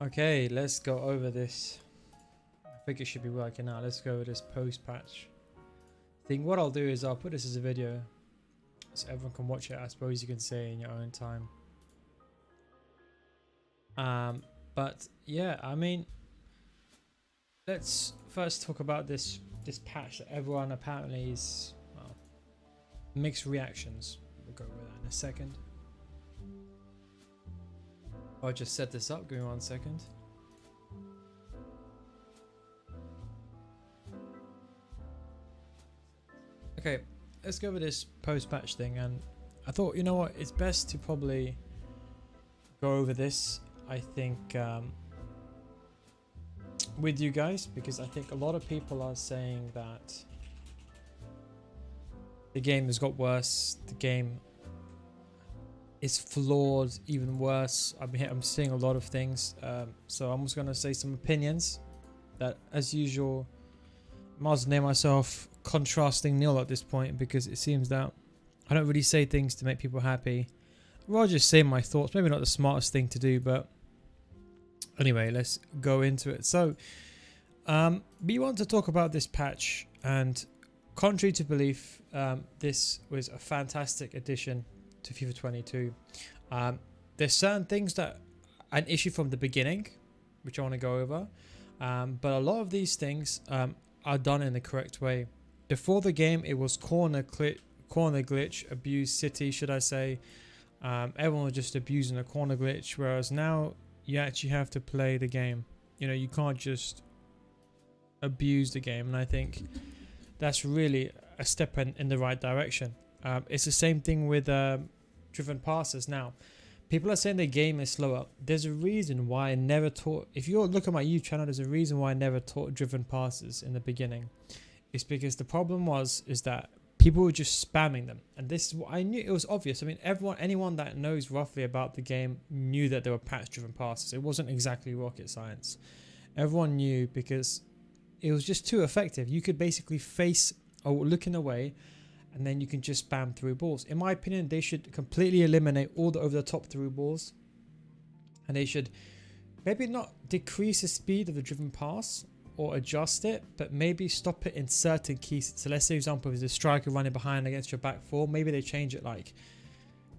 Okay, let's go over this. I think it should be working out. Let's go over this post patch thing. What I'll do is I'll put this as a video so everyone can watch it. I suppose you can say in your own time. But yeah, I mean, let's first talk about this patch that everyone apparently is, well, mixed reactions. We'll go over that in a second. I'll just set this up. Give me 1 second. Okay, let's go over this post-patch thing, and I thought, you know what, it's best to probably go over this, I think, with you guys, because I think a lot of people are saying that the game has got worse, the game is flawed, even worse. I'm seeing a lot of things, so I'm just going to say some opinions that, as usual, I might as well name myself contrasting nil at this point, because it seems that I don't really say things to make people happy. I'd rather just say my thoughts. Maybe not the smartest thing to do, but anyway, let's go into it. So we want to talk about this patch, and contrary to belief, this was a fantastic addition to FIFA 22. There's certain things that are an issue from the beginning, which I want to go over, but a lot of these things are done in the correct way. Before the game, it was corner glitch, abuse city, should I say. Everyone was just abusing a corner glitch, whereas now you actually have to play the game. You know, you can't just abuse the game, and I think that's really a step in the right direction. It's the same thing with driven passes. Now, people are saying the game is slower. There's a reason why I never taught. If you look at my YouTube channel, there's a reason why I never taught driven passes in the beginning. It's because the problem is that people were just spamming them, and this is what I knew. It was obvious. I mean, anyone that knows roughly about the game knew that there were patch-driven passes. It wasn't exactly rocket science. Everyone knew, because it was just too effective. You could basically face or looking away, and then you can just spam through balls. In my opinion, they should completely eliminate all the over-the-top through balls, and they should maybe not decrease the speed of the driven pass or adjust it, but maybe stop it in certain keys. So let's say, for example, if there's a striker running behind against your back four, maybe they change it, like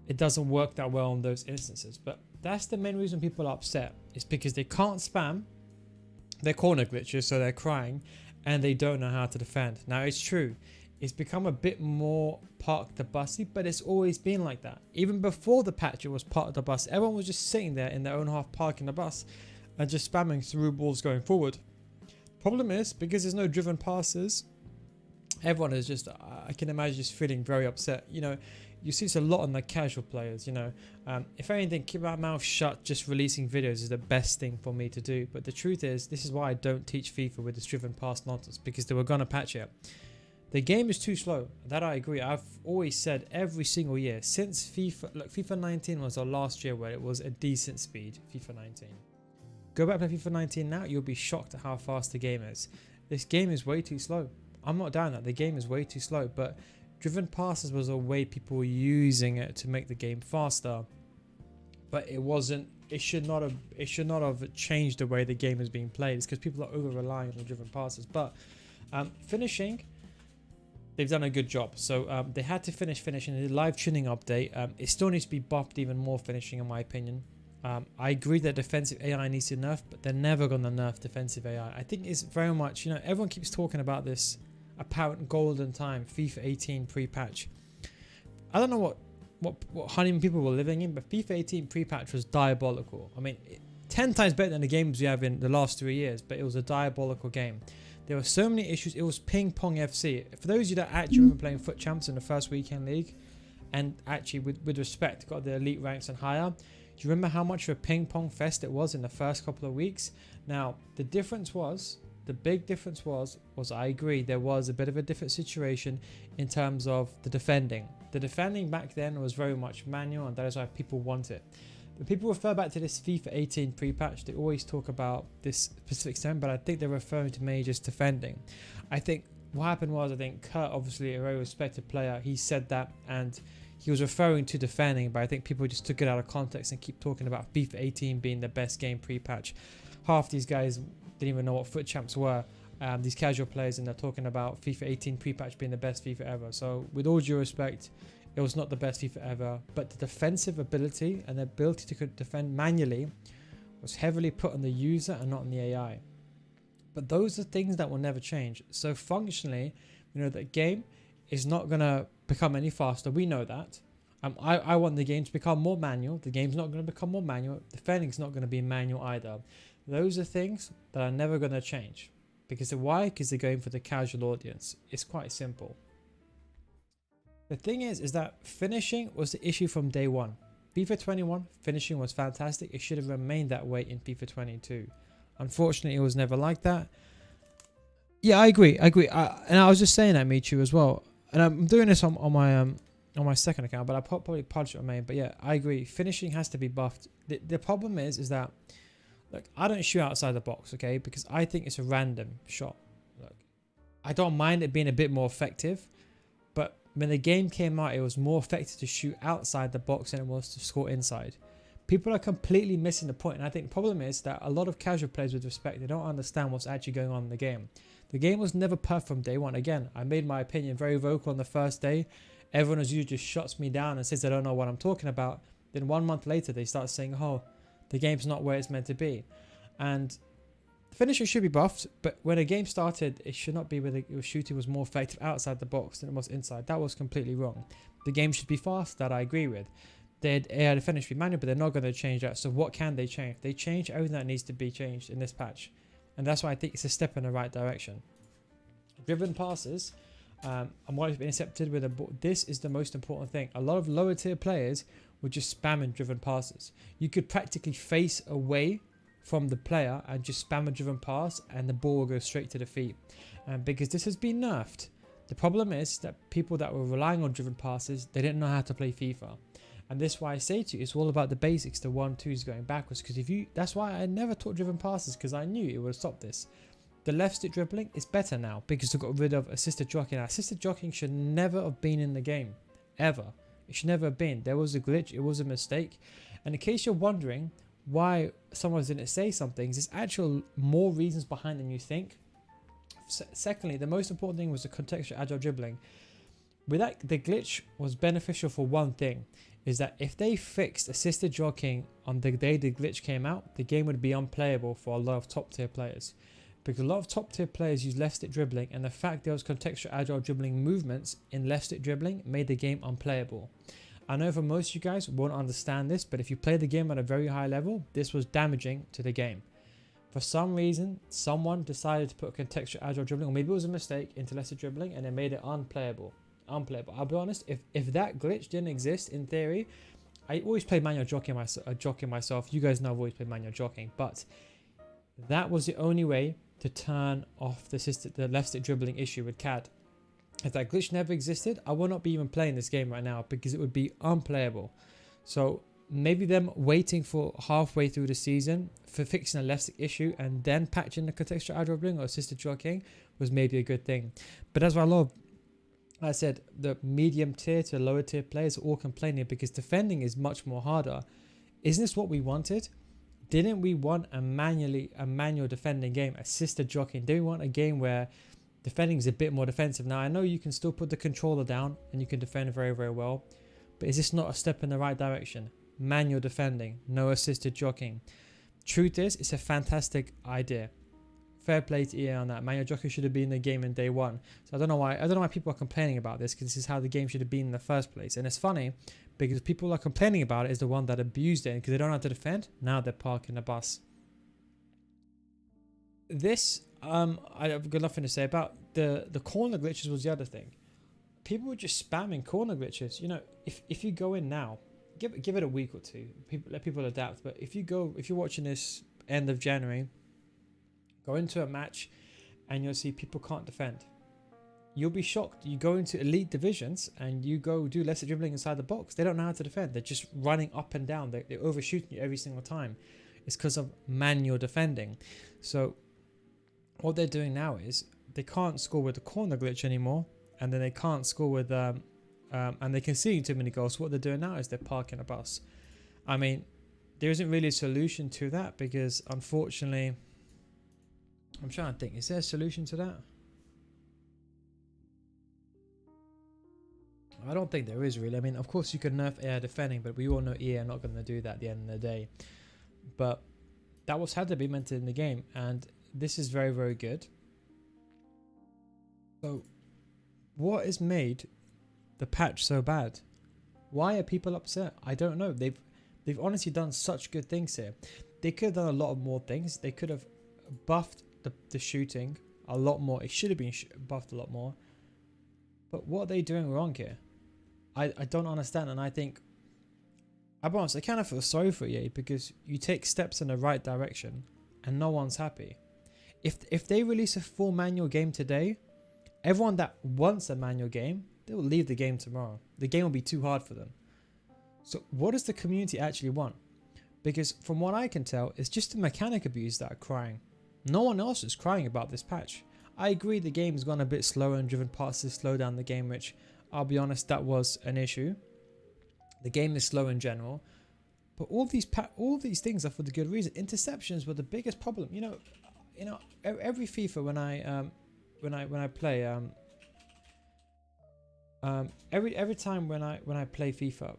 it doesn't work that well in those instances. But that's the main reason people are upset. It's because they can't spam their corner glitches, so they're crying, and they don't know how to defend. Now, it's true, it's become a bit more park the bussy, but it's always been like that. Even before the patch, it was park the bus. Everyone was just sitting there in their own half, parking the bus and just spamming through balls going forward. Problem is, because there's no driven passes, everyone is just, I can imagine, just feeling very upset. You know, you see this a lot on the casual players, you know. If anything, keep my mouth shut, just releasing videos is the best thing for me to do. But the truth is, this is why I don't teach FIFA with this driven pass nonsense, because they were going to patch it. The game is too slow. That I agree. I've always said every single year since FIFA, look, FIFA 19 was our last year where it was a decent speed, FIFA 19. Go back to FIFA 19 now, you'll be shocked at how fast the game is. This game is way too slow. I'm not down that. The game is way too slow, but driven passes was a way people were using it to make the game faster. But it wasn't, it should not have changed the way the game is being played. It's because people are over relying on the driven passes. But finishing, they've done a good job. So they had to finishing. The live tuning update, it still needs to be buffed even more, finishing, in my opinion. I agree that defensive AI needs to nerf, but they're never going to nerf defensive AI. I think it's very much, you know, everyone keeps talking about this apparent golden time, FIFA 18 pre-patch. I don't know what honeymoon people were living in, but FIFA 18 pre-patch was diabolical. I mean, 10 times better than the games we have in the last 3 years, but it was a diabolical game. There were so many issues. It was ping pong FC. For those of you that actually remember playing Foot Champs in the first weekend league, and actually with respect got the elite ranks and higher, do you remember how much of a ping pong fest it was in the first couple of weeks? Now, the big difference was I agree, there was a bit of a different situation in terms of the defending. The defending back then was very much manual, and that is why people want it. But people refer back to this FIFA 18 pre-patch. They always talk about this specific term, but I think they're referring to mainly just defending. I think what happened was, I think Kurt, obviously a very respected player, he said that, and he was referring to defending, but I think people just took it out of context and keep talking about FIFA 18 being the best game pre-patch. Half these guys didn't even know what foot champs were, these casual players, and they're talking about FIFA 18 pre-patch being the best FIFA ever. So with all due respect, it was not the best FIFA ever, but the defensive ability and the ability to defend manually was heavily put on the user and not on the AI. But those are things that will never change. So functionally, we know that game is not going to become any faster. We know that. I want the game to become more manual. The game's not going to become more manual. Defending's not going to be manual either. Those are things that are never going to change. Because why? Because they're going for the casual audience. It's quite simple. The thing is that finishing was the issue from day one. FIFA 21, finishing was fantastic. It should have remained that way in FIFA 22. Unfortunately, it was never like that. Yeah, I agree. And I was just saying that, Michu, as well. And I'm doing this on my second account, but I probably published it on main. But yeah, I agree. Finishing has to be buffed. The problem is that, look, I don't shoot outside the box, okay? Because I think it's a random shot. Look, I don't mind it being a bit more effective, but when the game came out, it was more effective to shoot outside the box than it was to score inside. People are completely missing the point, and I think the problem is that a lot of casual players, with respect, they don't understand what's actually going on in the game. The game was never perfect from day one. Again, I made my opinion very vocal on the first day. Everyone as usual just shuts me down and says they don't know what I'm talking about. Then 1 month later, they start saying, oh, the game's not where it's meant to be. And the finisher should be buffed, but when a game started, it should not be where the shooting was more effective outside the box than it was inside. That was completely wrong. The game should be fast, that I agree with. They had a finish be manual, but they're not going to change that. So what can they change? They change everything that needs to be changed in this patch. And that's why I think it's a step in the right direction. Driven passes, and what has been intercepted with a ball. This is the most important thing. A lot of lower tier players were just spamming driven passes. You could practically face away from the player and just spam a driven pass, and the ball will go straight to the feet. Because this has been nerfed. The problem is that people that were relying on driven passes, they didn't know how to play FIFA. And this is why I say to you, it's all about the basics. The 1-2s going backwards. Because that's why I never taught driven passes, because I knew it would stop this. The left stick dribbling is better now because they got rid of assisted jockeying. Now, assisted jockeying should never have been in the game, ever. It should never have been. There was a glitch. It was a mistake. And in case you're wondering why someone didn't say something, there's actual more reasons behind than you think. Secondly, the most important thing was the contextual agile dribbling. With that, the glitch was beneficial for one thing, is that if they fixed assisted jockeying on the day the glitch came out, the game would be unplayable for a lot of top tier players. Because a lot of top tier players use left stick dribbling, and the fact there was contextual agile dribbling movements in left stick dribbling made the game unplayable. I know for most of you guys won't understand this, but if you play the game at a very high level, this was damaging to the game. For some reason, someone decided to put contextual agile dribbling, or maybe it was a mistake, into left stick dribbling, and it made it unplayable. I'll be honest, if that glitch didn't exist in theory, I always play manual jockeying myself. You guys know I've always played manual jockeying, but that was the only way to turn off the left stick dribbling issue with CAD. If that glitch never existed, I would not be even playing this game right now because it would be unplayable. So maybe them waiting for halfway through the season for fixing a left stick issue and then patching the contextual agile dribbling or assisted jockeying was maybe a good thing. But that's why I said the medium tier to lower tier players are all complaining because defending is much more harder. Isn't this what we wanted? Didn't we want a manual defending game, assisted jockeying? Didn't we want a game where defending is a bit more defensive? Now I know you can still put the controller down and you can defend very, very well, but is this not a step in the right direction? Manual defending, no assisted jockeying. Truth is, it's a fantastic idea. Fair play to EA on that. Manual jockey should have been in the game in day one. So I don't know why people are complaining about this, because this is how the game should have been in the first place. And it's funny because people are complaining about it is the one that abused it because they don't know how to defend. Now they're parking the bus. This I've got nothing to say about. The corner glitches was the other thing. People were just spamming corner glitches. You know, if you go in now, give it a week or two. Let people adapt. But if you're watching this end of January, go into a match and you'll see people can't defend. You'll be shocked. You go into elite divisions and you go do lesser dribbling inside the box. They don't know how to defend. They're just running up and down. They're overshooting you every single time. It's because of manual defending. So what they're doing now is they can't score with the corner glitch anymore, and then they can't score with and they can see too many goals. So what they're doing now is they're parking a bus. I mean, there isn't really a solution to that because unfortunately, I'm trying to think, is there a solution to that? I don't think there is really. I mean, of course you could nerf AI defending, but we all know EA are not going to do that at the end of the day. But that was had to be implemented in the game, and this is very, very good. So what has made the patch so bad? Why are people upset? I don't know. They've honestly done such good things here. They could have done a lot of more things. They could have buffed the shooting a lot more. It should have been buffed a lot more. But what are they doing wrong here? I don't understand, and I think, I'll be honest, I kind of feel sorry for EA because you take steps in the right direction and no one's happy. If they release a full manual game today, everyone that wants a manual game, they will leave the game tomorrow. The game will be too hard for them. So what does the community actually want? Because from what I can tell, it's just the mechanic abuse that are crying. No one else is crying about this patch. I agree the game has gone a bit slower and driven passes slow down the game, which I'll be honest, that was an issue. The game is slow in general, but all these things are for the good reason. Interceptions were the biggest problem. You know, every FIFA when I play every time when I play FIFA,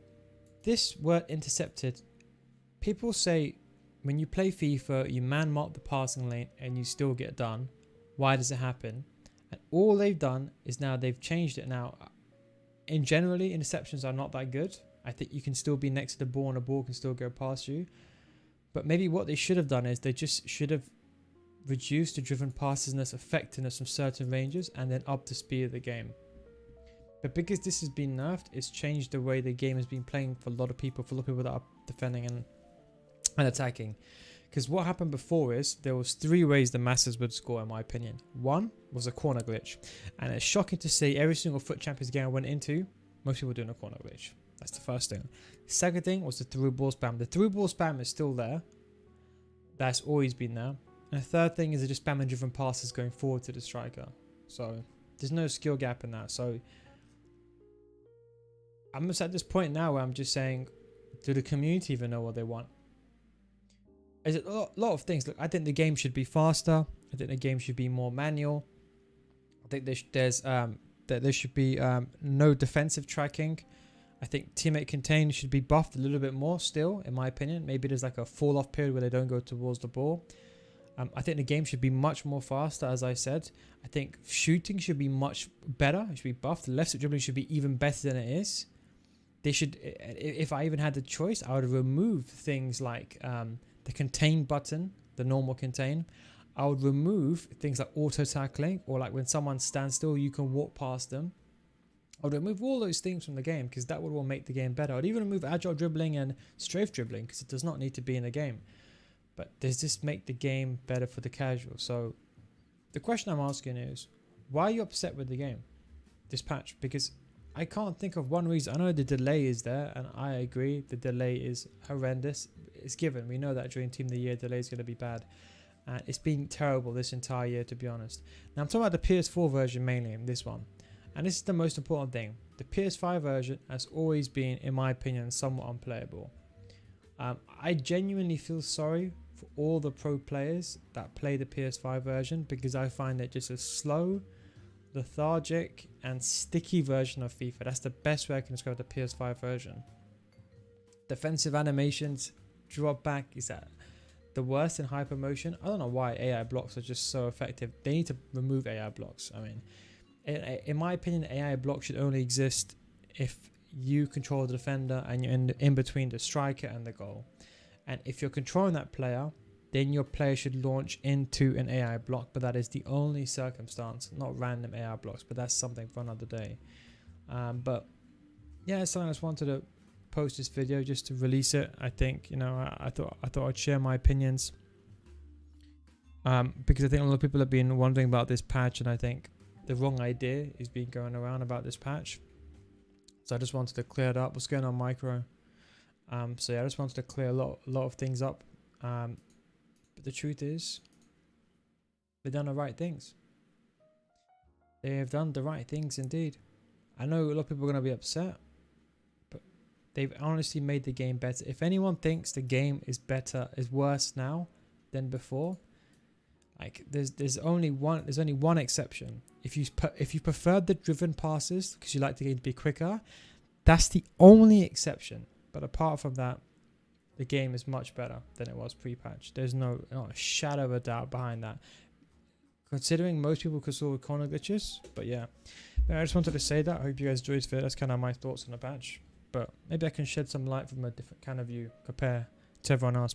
this word intercepted. People say when you play FIFA, you man mark the passing lane and you still get done. Why does it happen? And all they've done is now they've changed it now. In generally, interceptions are not that good. I think you can still be next to the ball and the ball can still go past you. But maybe what they should have done is they just should have reduced the driven passesness effectiveness from certain ranges and then up the speed of the game. But because this has been nerfed, it's changed the way the game has been playing for a lot of people, that are defending and attacking. Because what happened before is there was 3 ways the masses would score, in my opinion. One was a corner glitch, and it's shocking to see every single FUT Champions game I went into, most people were doing a corner glitch. That's the first thing. Second thing was the through ball spam. The through ball spam is still there. That's always been there. And the third thing is they're just spamming driven passes going forward to the striker. So there's no skill gap in that. So I'm just at this point now where I'm just saying, do the community even know what they want? There's a lot of things. Look, I think the game should be faster. I think the game should be more manual. I think there should be no defensive tracking. I think teammate contain should be buffed a little bit more still, in my opinion. Maybe there's like a fall off period where they don't go towards the ball. I think the game should be much more faster, as I said. I think shooting should be much better. It should be buffed. The left foot dribbling should be even better than it is. They should, if I even had the choice, I would remove things like the contain button, the normal contain. I would remove things like auto tackling, or like when someone stands still, you can walk past them. I would remove all those things from the game because that will make the game better. I'd even remove agile dribbling and strafe dribbling because it does not need to be in the game. But does this make the game better for the casual? So the question I'm asking is, why are you upset with the game, this patch? Because I can't think of one reason. I know the delay is there, and I agree the delay is horrendous. It's given. We know that during Team of the Year, delay is going to be bad. It's been terrible this entire year, to be honest. Now, I'm talking about the PS4 version mainly, this one. And this is the most important thing. The PS5 version has always been, in my opinion, somewhat unplayable. I genuinely feel sorry for all the pro players that play the PS5 version because I find it just a slow, lethargic, and sticky version of FIFA. That's the best way I can describe the PS5 version. Defensive animations, drop back is that the worst in hypermotion. I don't know why AI blocks are just so effective. They need to remove AI blocks. I mean, in my opinion, AI blocks should only exist if you control the defender and you're in between the striker and the goal. And if you're controlling that player, then your player should launch into an AI block, but that is the only circumstance, not random AI blocks, but that's something for another day. But yeah, it's something I just wanted to post this video just to release it. I think, you know, I thought I'd share my opinions because I think a lot of people have been wondering about this patch, and I think the wrong idea is being going around about this patch. So I just wanted to clear it up. What's going on, Micro? So yeah, I just wanted to clear a lot of things up. But the truth is, they've done the right things. They have done the right things indeed. I know a lot of people are going to be upset, but they've honestly made the game better. If anyone thinks the game is worse now than before, like there's only one exception. If you preferred the driven passes because you like the game to be quicker, that's the only exception. But apart from that, the game is much better than it was pre-patch. There's not a shadow of a doubt behind that. Considering most people could solve corner glitches, but yeah. I just wanted to say that. I hope you guys enjoyed this video. That's kind of my thoughts on the patch. But maybe I can shed some light from a different kind of view compared to everyone else.